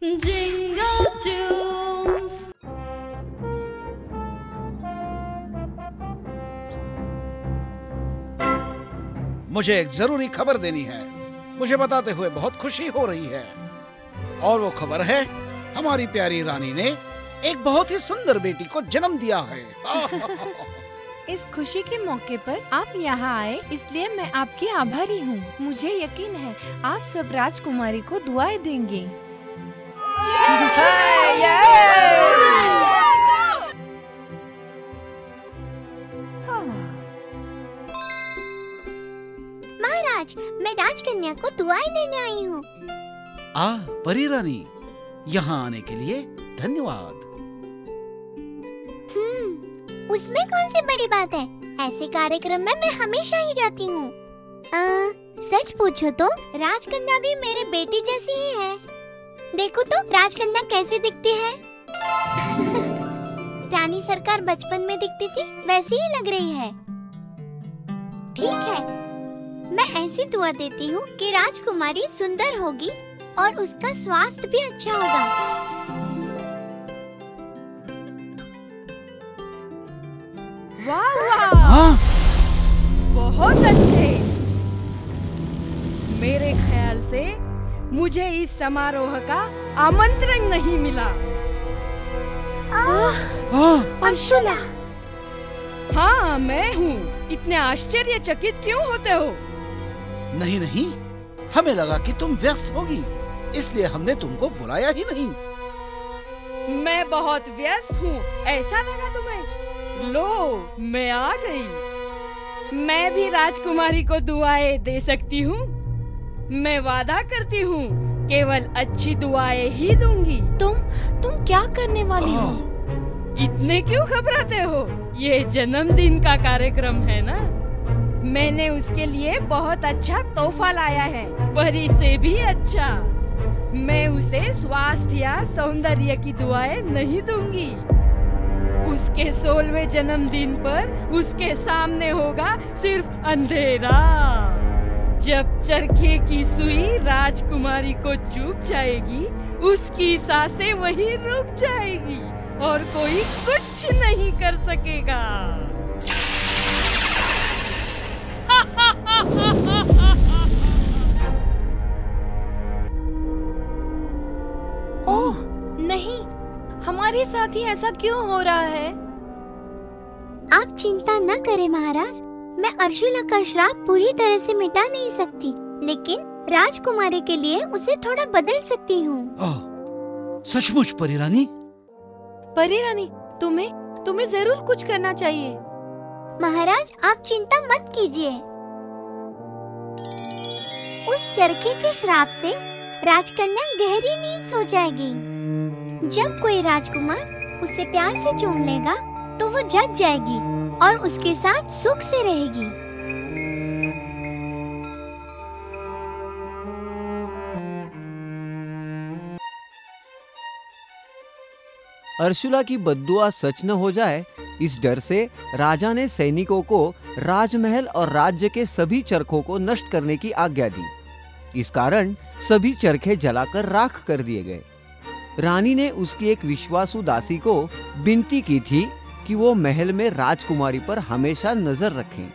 Jingle tunes. मुझे एक जरूरी खबर देनी है। मुझे बताते हुए बहुत खुशी हो रही है। और वो खबर है, हमारी प्यारी रानी ने एक बहुत ही सुंदर बेटी को जन्म दिया है। इस खुशी के मौके पर आप यहाँ आए, इसलिए मैं आपकी आभारी हूँ। मुझे यकीन है आप सब राजकुमारी को दुआएं देंगे। महाराज, मैं राजकन्या को दुआएं देने आई हूँ। परी रानी, यहाँ आने के लिए धन्यवाद। उसमें कौन सी बड़ी बात है? ऐसे कार्यक्रम में मैं हमेशा ही जाती हूँ। सच पूछो तो राजकन्या भी मेरे बेटी जैसी ही है। देखो तो राजकन्या कैसे दिखती है। रानी सरकार बचपन में दिखती थी, वैसी ही लग रही है। ठीक है, मैं ऐसी दुआ देती हूँ कि राजकुमारी सुंदर होगी और उसका स्वास्थ्य भी अच्छा होगा। वाह, बहुत अच्छे। मेरे ख्याल से मुझे इस समारोह का आमंत्रण नहीं मिला। अर्शुला। हाँ, मैं हूँ। इतने आश्चर्यचकित क्यों होते हो? नहीं नहीं, हमें लगा कि तुम व्यस्त होगी, इसलिए हमने तुमको बुलाया ही नहीं। मैं बहुत व्यस्त हूँ, ऐसा लगा तुम्हें? लो, मैं आ गई। मैं भी राजकुमारी को दुआएं दे सकती हूँ। मैं वादा करती हूँ, केवल अच्छी दुआएं ही दूंगी। तुम क्या करने वाली हो? इतने क्यों घबराते हो? ये जन्मदिन का कार्यक्रम है ना। मैंने उसके लिए बहुत अच्छा तोहफा लाया है, परी से भी अच्छा। मैं उसे स्वास्थ्य या सौंदर्य की दुआएं नहीं दूंगी। उसके 16वें जन्मदिन पर उसके सामने होगा सिर्फ अंधेरा। जब चरखे की सुई राजकुमारी को चुभ जाएगी, उसकी सांसें वहीं रुक जाएगी और कोई कुछ नहीं कर सकेगा। ओह नहीं, हमारे साथ ही ऐसा क्यों हो रहा है? आप चिंता न करें महाराज, मैं अर्शुला का श्राप पूरी तरह से मिटा नहीं सकती, लेकिन राजकुमारी के लिए उसे थोड़ा बदल सकती हूँ। सचमुच परी रानी? परी रानी, तुम्हें जरूर कुछ करना चाहिए। महाराज, आप चिंता मत कीजिए। उस चरखे के श्राप से राजकन्या गहरी नींद सो जाएगी। जब कोई राजकुमार उसे प्यार से चूम लेगा तो वो जग जाएगी और उसके साथ सुख से रहेगी। अर्शुला की बद्दुआ सच न हो जाए, इस डर से राजा ने सैनिकों को राजमहल और राज्य के सभी चरखों को नष्ट करने की आज्ञा दी। इस कारण सभी चरखे जलाकर राख कर दिए गए। रानी ने उसकी एक विश्वासु दासी को विनती की थी कि वो महल में राजकुमारी पर हमेशा नजर रखें।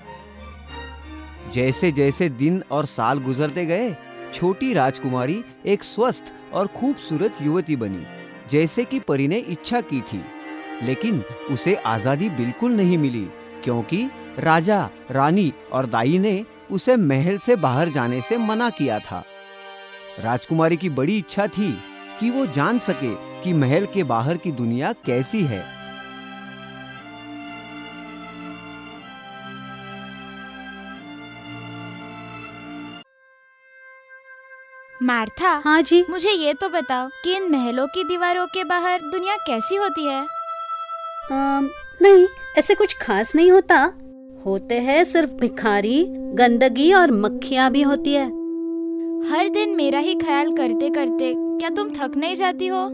जैसे जैसे दिन और साल गुजरते गए, छोटी राजकुमारी एक स्वस्थ और खूबसूरत युवती बनी, जैसे कि परी ने इच्छा की थी। लेकिन उसे आजादी बिल्कुल नहीं मिली, क्योंकि राजा, रानी और दाई ने उसे महल से बाहर जाने से मना किया था। राजकुमारी की बड़ी इच्छा थी कि वो जान सके कि महल के बाहर की दुनिया कैसी है। मार्था। हाँ जी। मुझे ये तो बताओ कि इन महलों की दीवारों के बाहर दुनिया कैसी होती है? नहीं, ऐसे कुछ खास नहीं होता। होते हैं सिर्फ भिखारी, गंदगी और मक्खियाँ भी होती है। हर दिन मेरा ही ख्याल करते करते क्या तुम थक नहीं जाती हो?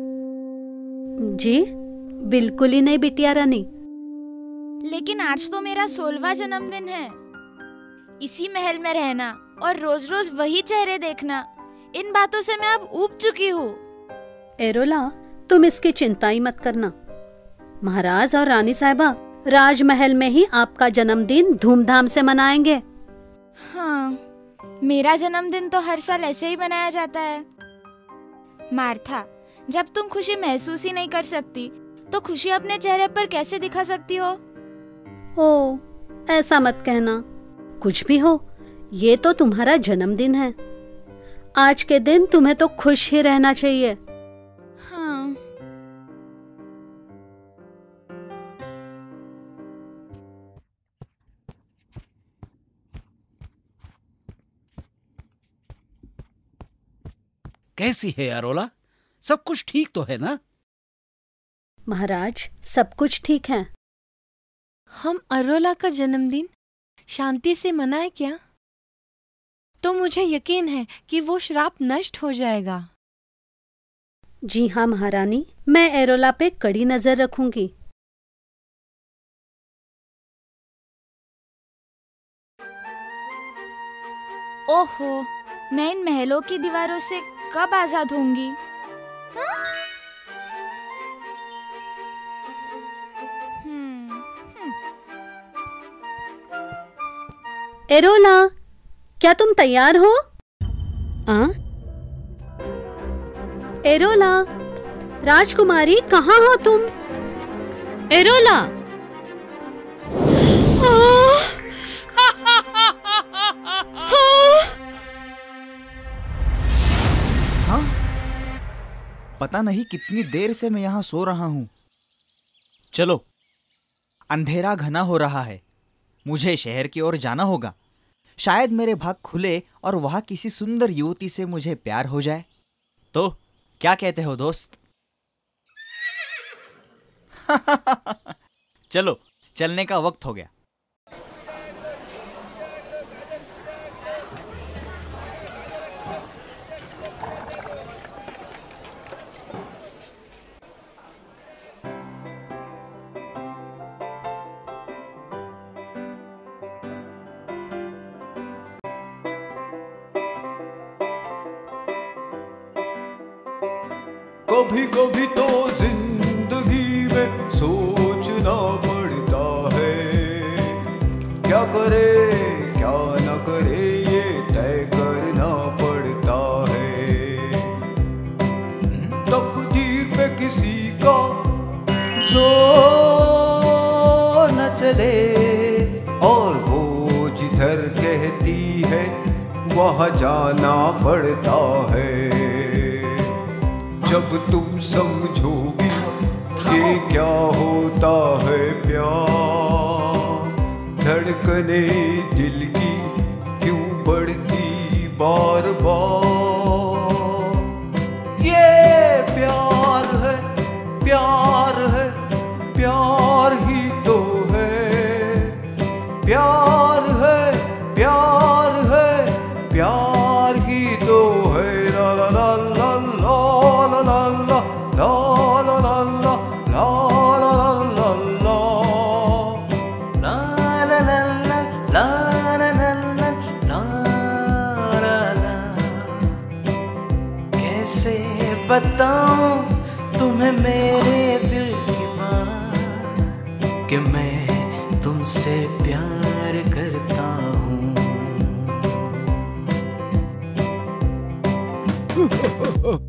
जी बिल्कुल ही नहीं बिटिया रानी। लेकिन आज तो मेरा 16वां जन्मदिन है। इसी महल में रहना और रोज रोज वही चेहरे देखना, इन बातों से मैं अब ऊब चुकी हूँ। एरोला, तुम इसकी चिंता ही मत करना। महाराज और रानी साहिबा राजमहल में ही आपका जन्मदिन धूमधाम से मनाएंगे। हाँ, मेरा जन्मदिन तो हर साल ऐसे ही मनाया जाता है। मार्था, जब तुम खुशी महसूस ही नहीं कर सकती तो खुशी अपने चेहरे पर कैसे दिखा सकती हो? ओ, ऐसा मत कहना। कुछ भी हो, ये तो तुम्हारा जन्मदिन है। आज के दिन तुम्हें तो खुश ही रहना चाहिए। हाँ। कैसी है अरोला? सब कुछ ठीक तो है ना? महाराज, सब कुछ ठीक है। हम अरोला का जन्मदिन शांति से मनाए क्या? तो मुझे यकीन है कि वो श्राप नष्ट हो जाएगा। जी हाँ महारानी, मैं एरोला पे कड़ी नजर रखूंगी। ओहो, मैं इन महलों की दीवारों से कब आजाद होंगी? एरोला, क्या तुम तैयार हो? एरोला, राजकुमारी कहाँ हो तुम? एरोला! हाँ? पता नहीं कितनी देर से मैं यहाँ सो रहा हूँ। चलो, अंधेरा घना हो रहा है, मुझे शहर की ओर जाना होगा। शायद मेरे भाग खुले और वहां किसी सुंदर युवती से मुझे प्यार हो जाए। तो क्या कहते हो दोस्त? चलो, चलने का वक्त हो गया। कभी कभी तो जिंदगी में सोचना पड़ता है, क्या करे क्या न करे ये तय करना पड़ता है। तकदीर पे किसी का जोर न चले और वो जिधर कहती है वहाँ जाना पड़ता है। जब तुम समझोगी कि क्या होता है प्यार, धड़कने दिल की क्यों बढ़ती बार बार। ये प्यार है, प्यार है, प्यार ही तो है, प्यार है, प्यार है, प्यार ही तो है। ला ला ला ला ला ला ला ला ला ला कैसे बताऊं तुम्हें मेरे दिल की बात कि मैं तुमसे प्यार करता हूँ।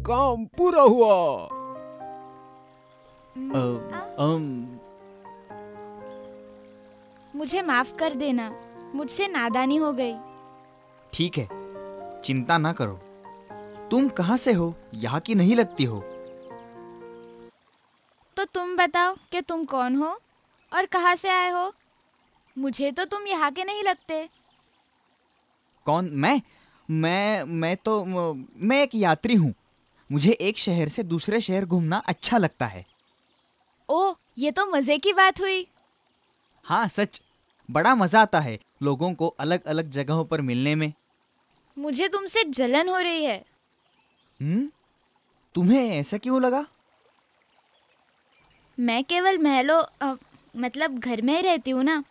काम पूरा हुआ। मुझे माफ कर देना, मुझसे नादानी हो गई। ठीक है, चिंता ना करो। तुम कहाँ से हो? यहाँ की नहीं लगती हो। तो तुम बताओ कि तुम कौन हो और कहाँ से आए हो? मुझे तो तुम यहाँ के नहीं लगते। कौन? मैं एक यात्री हूँ। मुझे एक शहर से दूसरे शहर घूमना अच्छा लगता है। ओह, ये तो मजे की बात हुई। हाँ सच, बड़ा मजा आता है लोगों को अलग अलग जगहों पर मिलने में। मुझे तुमसे जलन हो रही है। तुम्हें ऐसा क्यों लगा? मैं केवल महलों मतलब घर में ही रहती हूँ ना।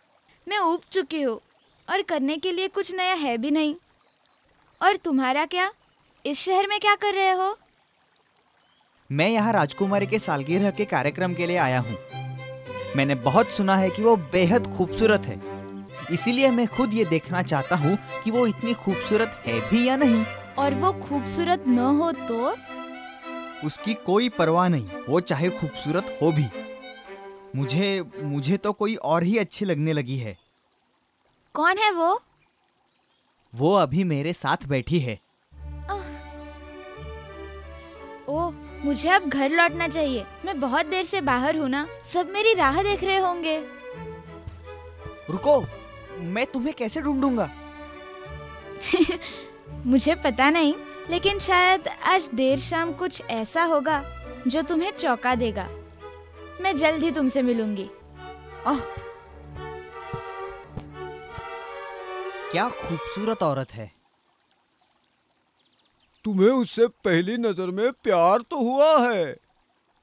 मैं ऊब चुकी हूँ और करने के लिए कुछ नया है भी नहीं। और तुम्हारा क्या? इस शहर में क्या कर रहे हो? मैं यहाँ राजकुमारी के सालगिरह के कार्यक्रम के लिए आया हूँ। मैंने बहुत सुना है कि वो बेहद खूबसूरत है, इसीलिए मैं खुद ये देखना चाहता हूँ कि वो इतनी खूबसूरत है भी या नहीं। और वो खूबसूरत न हो तो? उसकी कोई परवाह नहीं, वो चाहे खूबसूरत हो भी। मुझे तो कोई और ही अच्छी लगने लगी है। कौन है वो? वो अभी मेरे साथ बैठी है। ओह, मुझे अब घर लौटना चाहिए। मैं बहुत देर से बाहर हूँ ना, सब मेरी राह देख रहे होंगे। रुको, मैं तुम्हें कैसे ढूंढूंगा? मुझे पता नहीं, लेकिन शायद आज देर शाम कुछ ऐसा होगा जो तुम्हें चौंका देगा। मैं जल्द ही तुमसे मिलूंगी। क्या खूबसूरत औरत है। तुम्हें उससे पहली नजर में प्यार तो हुआ है,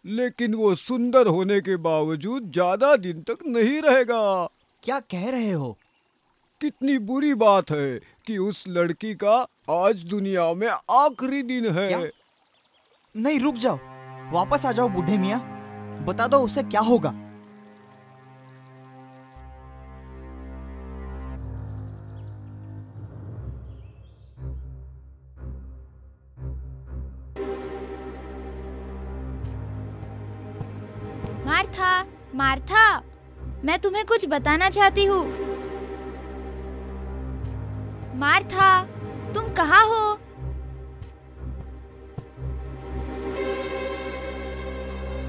लेकिन वो सुंदर होने के बावजूद ज्यादा दिन तक नहीं रहेगा। क्या कह रहे हो? कितनी बुरी बात है कि उस लड़की का आज दुनिया में आखिरी दिन है। क्या? नहीं, रुक जाओ, वापस आ जाओ बूढ़े मियाँ, बता दो उसे क्या होगा। मार्था, मार्था, मैं तुम्हें कुछ बताना चाहती हूँ। मार्था, तुम कहाँ हो?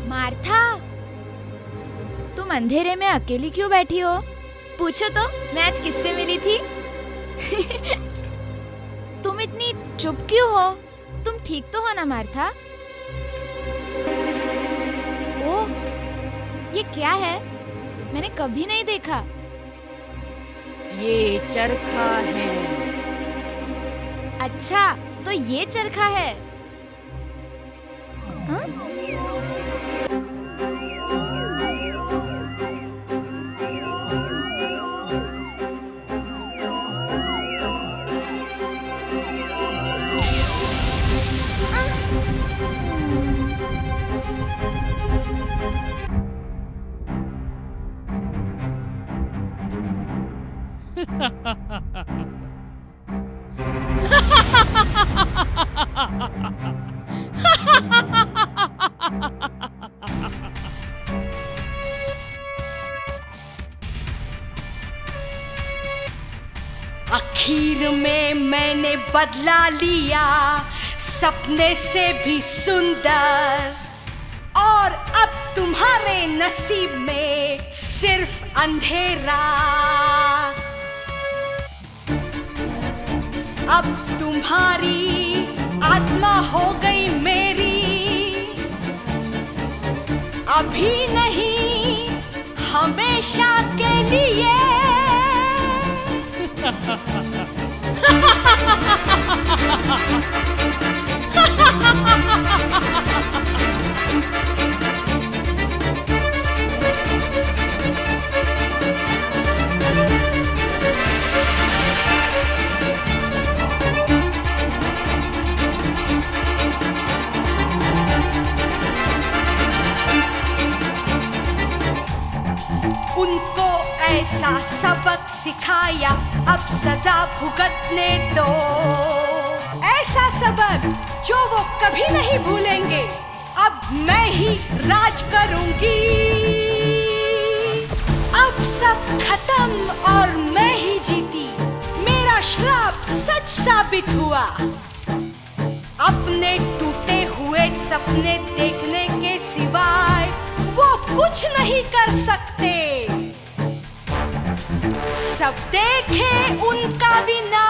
मार्था, तुम अंधेरे में अकेली क्यों बैठी हो? पूछो तो, मैं आज किससे मिली थी? तुम इतनी चुप क्यों हो? तुम ठीक तो हो ना मार्था? ओह, ये क्या है? मैंने कभी नहीं देखा। ये चरखा है। अच्छा, तो ये चरखा है। हाँ? आखिर में मैंने बदला लिया सपने से भी सुंदर, और अब तुम्हारे नसीब में सिर्फ अंधेरा। अब तुम्हारी आत्मा हो गई मेरी, अभी नहीं हमेशा के लिए। उनको ऐसा सबक सिखाया, अब सजा भुगतने दो। ऐसा सबक जो वो कभी नहीं भूलेंगे। अब मैं ही राज करूंगी। अब सब खत्म और मैं ही जीती। मेरा श्राप सच साबित हुआ। अपने टूटे हुए सपने देखने के सिवाय वो कुछ नहीं कर सकते। सब देखे उनका विनाश।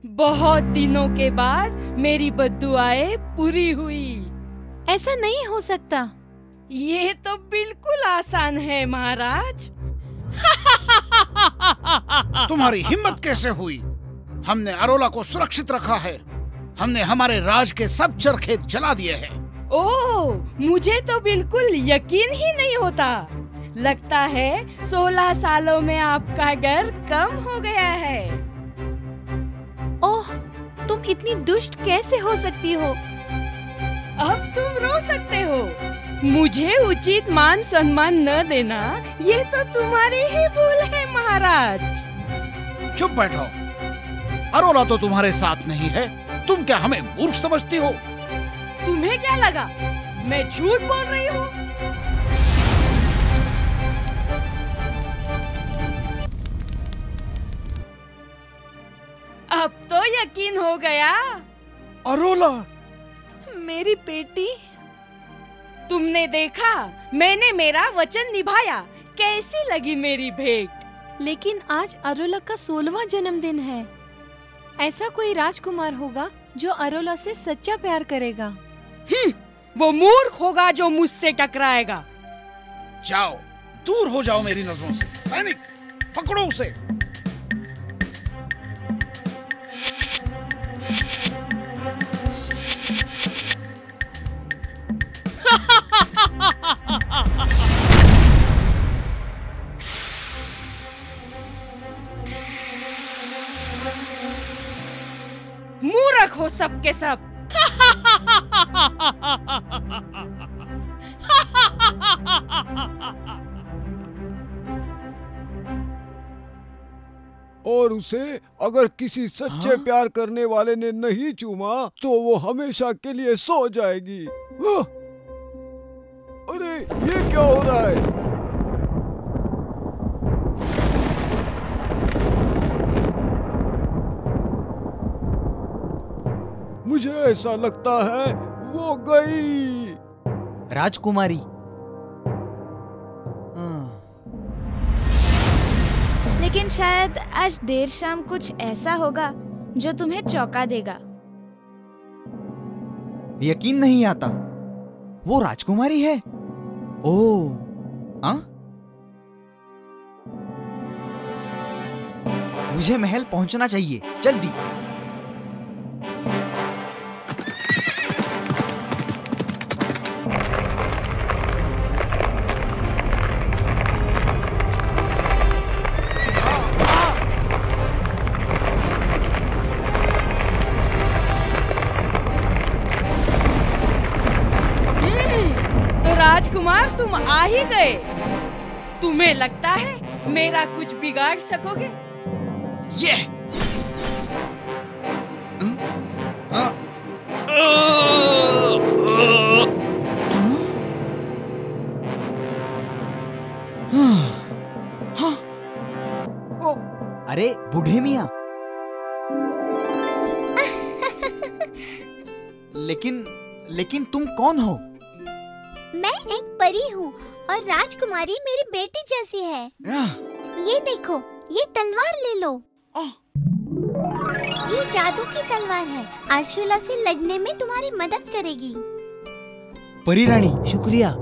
बहुत दिनों के बाद मेरी बद्दुआएं पूरी हुई। ऐसा नहीं हो सकता। ये तो बिल्कुल आसान है महाराज। तुम्हारी हिम्मत कैसे हुई? हमने अरोला को सुरक्षित रखा है। हमने हमारे राज के सब चरखे जला दिए हैं। ओह, मुझे तो बिल्कुल यकीन ही नहीं होता। लगता है 16 सालों में आपका घर कम हो गया है। ओह, तुम इतनी दुष्ट कैसे हो सकती हो? अब तुम रो सकते हो। मुझे उचित मान सम्मान न देना, ये तो तुम्हारी ही भूल है महाराज। चुप बैठो। अरोला तो तुम्हारे साथ नहीं है। तुम क्या हमें मूर्ख समझती हो? तुम्हें क्या लगा मैं झूठ बोल रही हूँ? अब तो यकीन हो गया। अरोला, मेरी बेटी। तुमने देखा, मैंने मेरा वचन निभाया। कैसी लगी मेरी भेंट? लेकिन आज अरोला का 16वां जन्मदिन है। ऐसा कोई राजकुमार होगा जो अरोला से सच्चा प्यार करेगा। वो मूर्ख होगा जो मुझसे टकराएगा। जाओ, दूर हो जाओ मेरी नजरों से। सैनिक, पकड़ो उसे। मूर्ख हो सबके सब। और उसे अगर किसी सच्चे प्यार करने वाले ने नहीं चूमा तो वो हमेशा के लिए सो जाएगी। अरे ये क्या हो रहा है? मुझे ऐसा लगता है वो गई। राजकुमारी, लेकिन शायद आज देर शाम कुछ ऐसा होगा जो तुम्हें चौंका देगा। यकीन नहीं आता, वो राजकुमारी है। ओह, हाँ? मुझे महल पहुंचना चाहिए, जल्दी। राजकुमार, तुम आ ही गए। तुम्हें लगता है मेरा कुछ बिगाड़ सकोगे? ये अरे बूढ़े मियाँ, लेकिन तुम कौन हो? मैं एक परी हूँ और राजकुमारी मेरी बेटी जैसी है। ये देखो, ये तलवार ले लो। ये जादू की तलवार है, अर्शुला से लड़ने में तुम्हारी मदद करेगी। परी रानी, शुक्रिया।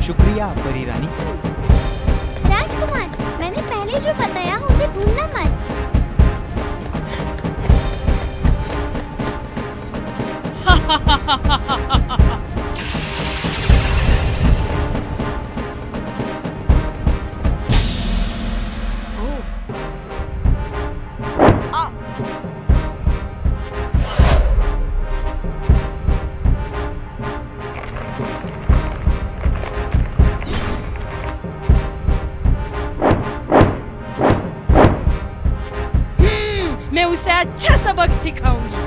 शुक्रिया परी रानी। राजकुमार, मैंने पहले जो बताया उसे भूलना मत। मैं उसे अच्छा सबक सिखाऊंगी।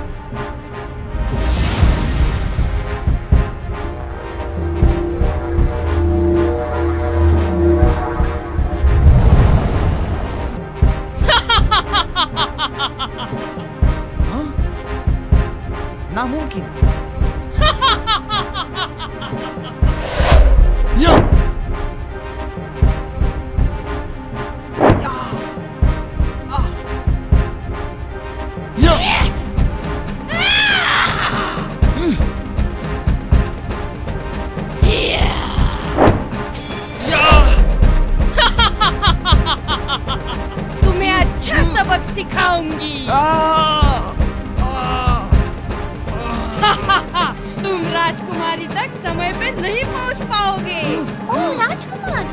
हाँ? नामुमकिन। या! तुम्हें अच्छा सबक सिखाऊंगी। तुम राजकुमारी तक समय पे नहीं पहुंच पाओगे। ओ राजकुमार!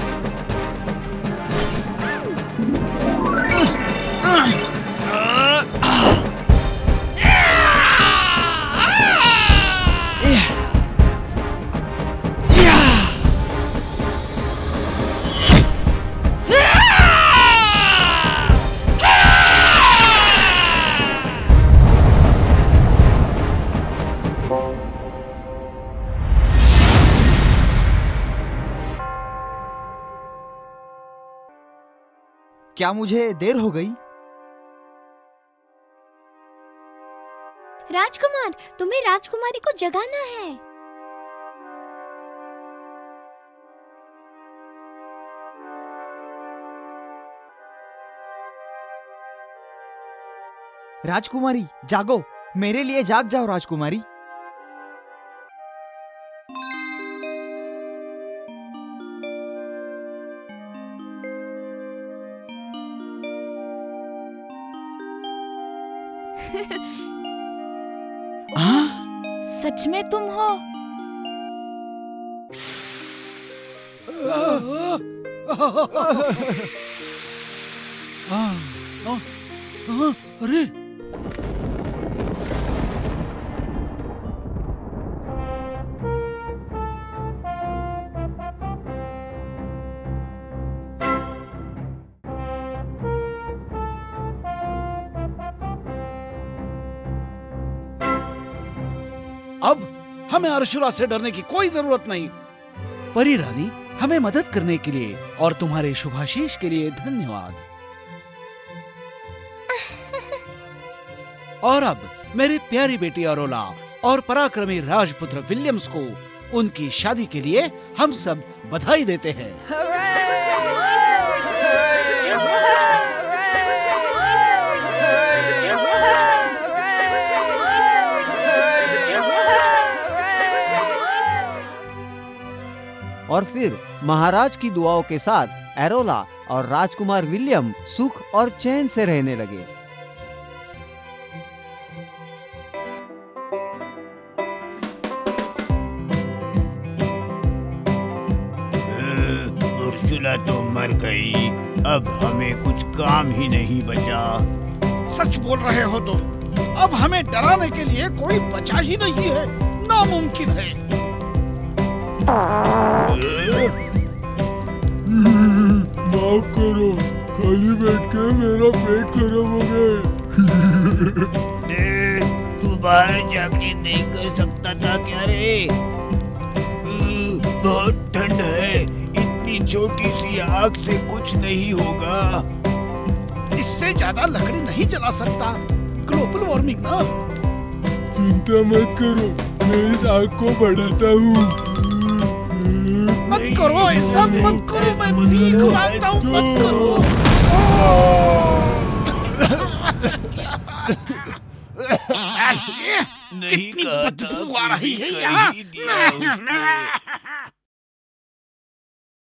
क्या मुझे देर हो गई? राजकुमार, तुम्हें राजकुमारी को जगाना है। राजकुमारी जागो, मेरे लिए जाग जाओ राजकुमारी। सच में तुम हो? अरे अब हमें अर्शुला से डरने की कोई जरूरत नहीं। परी रानी, हमें मदद करने के लिए और तुम्हारे शुभाशीष के लिए धन्यवाद। और अब मेरी प्यारी बेटी अरोला और पराक्रमी राजपुत्र विलियम्स को उनकी शादी के लिए हम सब बधाई देते हैं। और फिर महाराज की दुआओं के साथ एरोला और राजकुमार विलियम सुख और चैन से रहने लगे। अर्शुला तो मर गई, अब हमें कुछ काम ही नहीं बचा। सच बोल रहे हो तुम। अब हमें डराने के लिए कोई बचा ही नहीं है, नामुमकिन है। माफ करो, खाली बैठ के मेरा पेट खराब हो गया। तू बाहर जाके नहीं कर सकता था क्या रे? बहुत ठंड है, इतनी छोटी सी आग से कुछ नहीं होगा। इससे ज्यादा लकड़ी नहीं जला सकता, ग्लोबल वार्मिंग ना। चिंता मत करो, मैं इस आग को बढ़ाता हूँ। मत करो, ऐसा मत करो, मैं भीख मांगता हूँ, मत करो। कितनी बदबू आ रही है यहाँ।